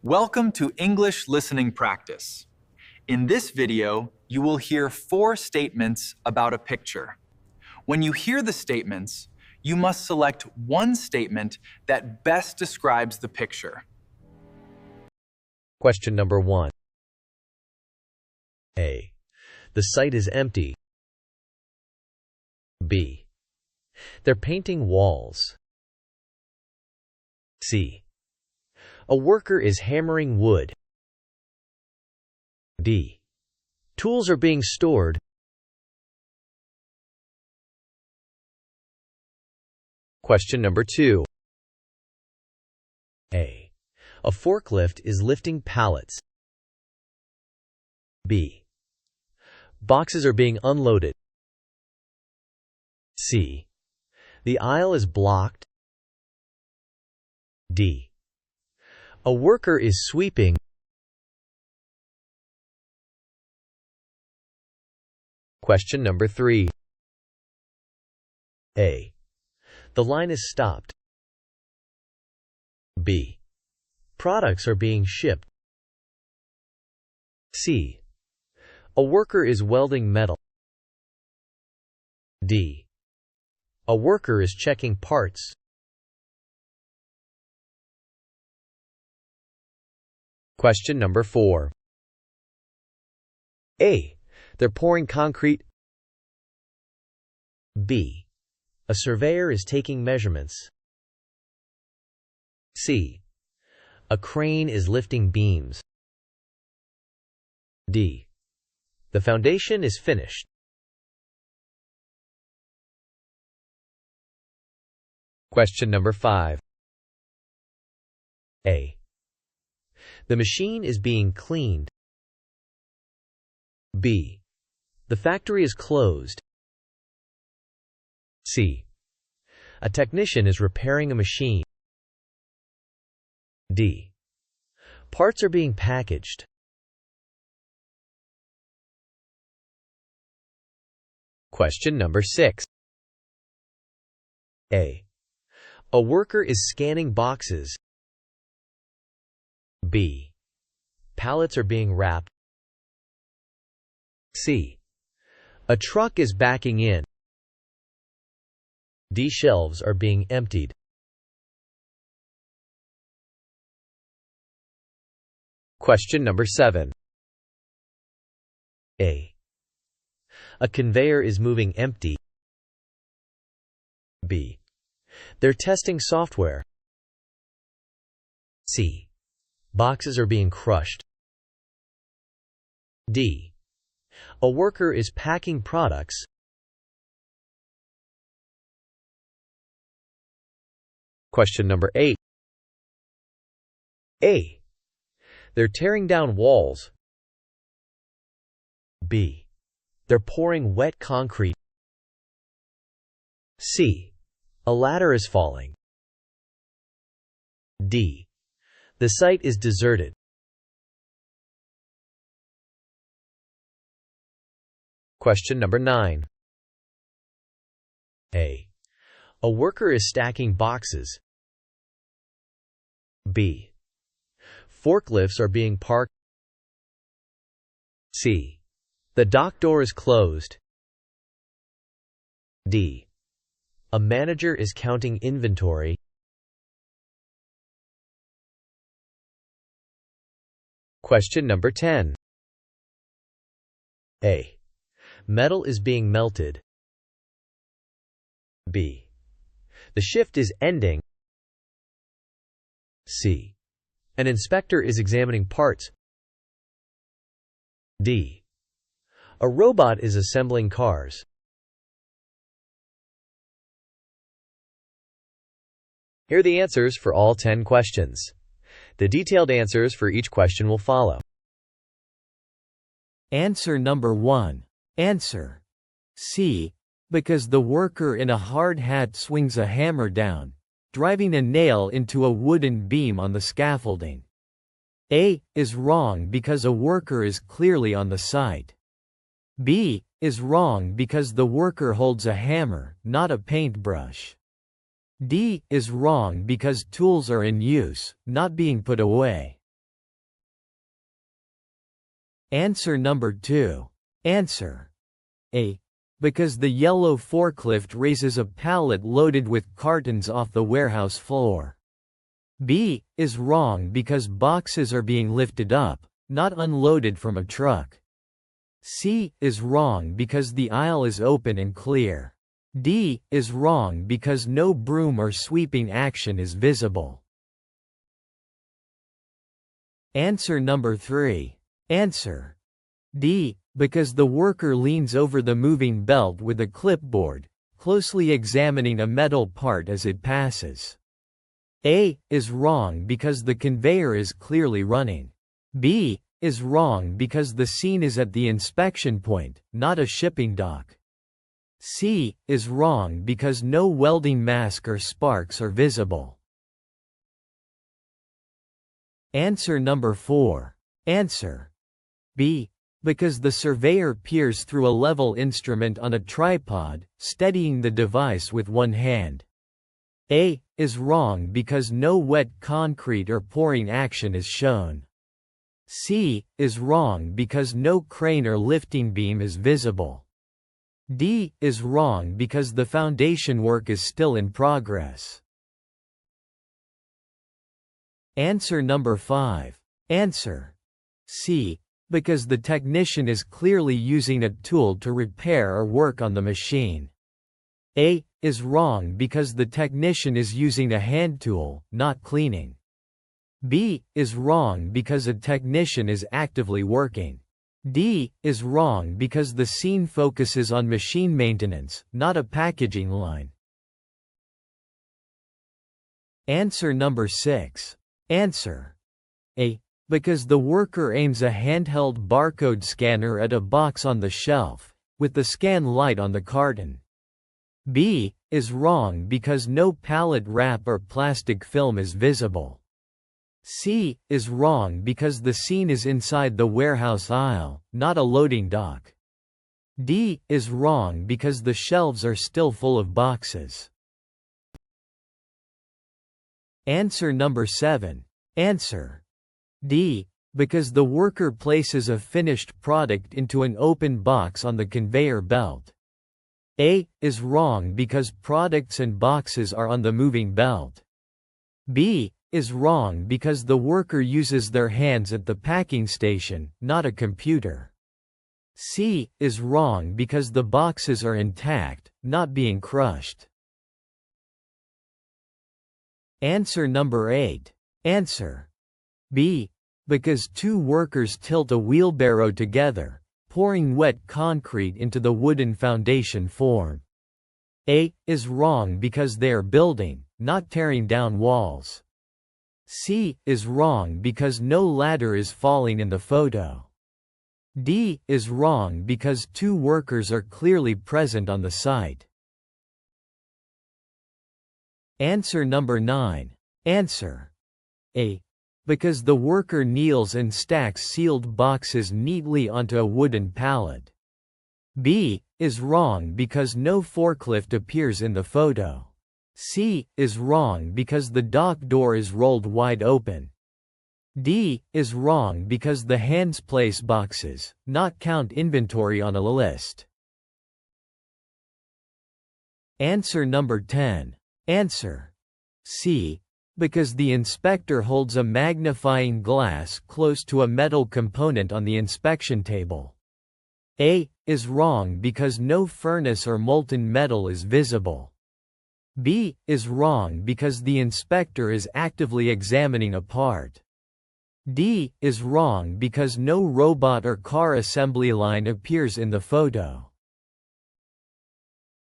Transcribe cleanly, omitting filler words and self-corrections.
Welcome to English Listening Practice. In this video, you will hear 4 statements about a picture. When you hear the statements, you must select one statement that best describes the picture. Question number 1. A. The site is empty. B. They're painting walls. C. A worker is hammering wood. D. Tools are being stored. Question number 2. A. A forklift is lifting pallets. B. Boxes are being unloaded. C. The aisle is blocked. D. A worker is sweeping. Question number 3. A. The line is stopped. B. Products are being shipped. C. A worker is welding metal. D. A worker is checking parts. Question number 4. A. They're pouring concrete. B. A surveyor is taking measurements. C. A crane is lifting beams. D. The foundation is finished. Question number 5. A. The machine is being cleaned. B. The factory is closed. C. A technician is repairing a machine. D. Parts are being packaged. Question number 6. A. A worker is scanning boxes. B. Pallets are being wrapped. C. A truck is backing in. D. Shelves are being emptied. Question number 7. A. A conveyor is moving empty. B. They're testing software. C. Boxes are being crushed. D. A worker is packing products. Question number 8. A. They're tearing down walls. B. They're pouring wet concrete. C. A ladder is falling. D. The site is deserted. Question number 9. A. A worker is stacking boxes. B. Forklifts are being parked. C. The dock door is closed. D. A manager is counting inventory. Question number 10. A. Metal is being melted. B. The shift is ending. C. An inspector is examining parts. D. A robot is assembling cars. Here are the answers for all 10 questions. The detailed answers for each question will follow. Answer number 1. Answer C. Because the worker in a hard hat swings a hammer down, driving a nail into a wooden beam on the scaffolding. A. Is wrong because a worker is clearly on the site. B. Is wrong because the worker holds a hammer, not a paintbrush. D. Is wrong because tools are in use, not being put away. Answer number 2. Answer A. Because the yellow forklift raises a pallet loaded with cartons off the warehouse floor. B. Is wrong because boxes are being lifted up, not unloaded from a truck. C. Is wrong because the aisle is open and clear. D. Is wrong because no broom or sweeping action is visible. Answer number 3. Answer D. Because the worker leans over the moving belt with a clipboard, closely examining a metal part as it passes. A. Is wrong because the conveyor is clearly running. B. Is wrong because the scene is at the inspection point, not a shipping dock. C. Is wrong because no welding mask or sparks are visible. Answer number 4. Answer B. Because the surveyor peers through a level instrument on a tripod, steadying the device with one hand. A. Is wrong because no wet concrete or pouring action is shown. C. Is wrong because no crane or lifting beam is visible. D. Is wrong because the foundation work is still in progress. Answer number 5. Answer C. Because the technician is clearly using a tool to repair or work on the machine. A. Is wrong because the technician is using a hand tool, not cleaning. B. Is wrong because a technician is actively working. D. Is wrong because the scene focuses on machine maintenance, not a packaging line. Answer number 6. Answer A. Because the worker aims a handheld barcode scanner at a box on the shelf, with the scan light on the carton. B. Is wrong because no pallet wrap or plastic film is visible. C. Is wrong because the scene is inside the warehouse aisle, not a loading dock. D. Is wrong because the shelves are still full of boxes. Answer number 7. Answer D. Because the worker places a finished product into an open box on the conveyor belt. A. Is wrong because products and boxes are on the moving belt. B. Is wrong because the worker uses their hands at the packing station, not a computer. C. Is wrong because the boxes are intact, not being crushed. Answer number 8. Answer B. Because two workers tilt a wheelbarrow together, pouring wet concrete into the wooden foundation form. A. Is wrong because they are building, not tearing down walls. C. Is wrong because no ladder is falling in the photo. D. Is wrong because two workers are clearly present on the site. Answer number 9. Answer A. Because the worker kneels and stacks sealed boxes neatly onto a wooden pallet. B. Is wrong because no forklift appears in the photo. C. Is wrong because the dock door is rolled wide open. D. Is wrong because the hands place boxes, not count inventory on a list. Answer number 10. Answer C. Because the inspector holds a magnifying glass close to a metal component on the inspection table. A. Is wrong because no furnace or molten metal is visible. B. Is wrong because the inspector is actively examining a part. D. Is wrong because no robot or car assembly line appears in the photo.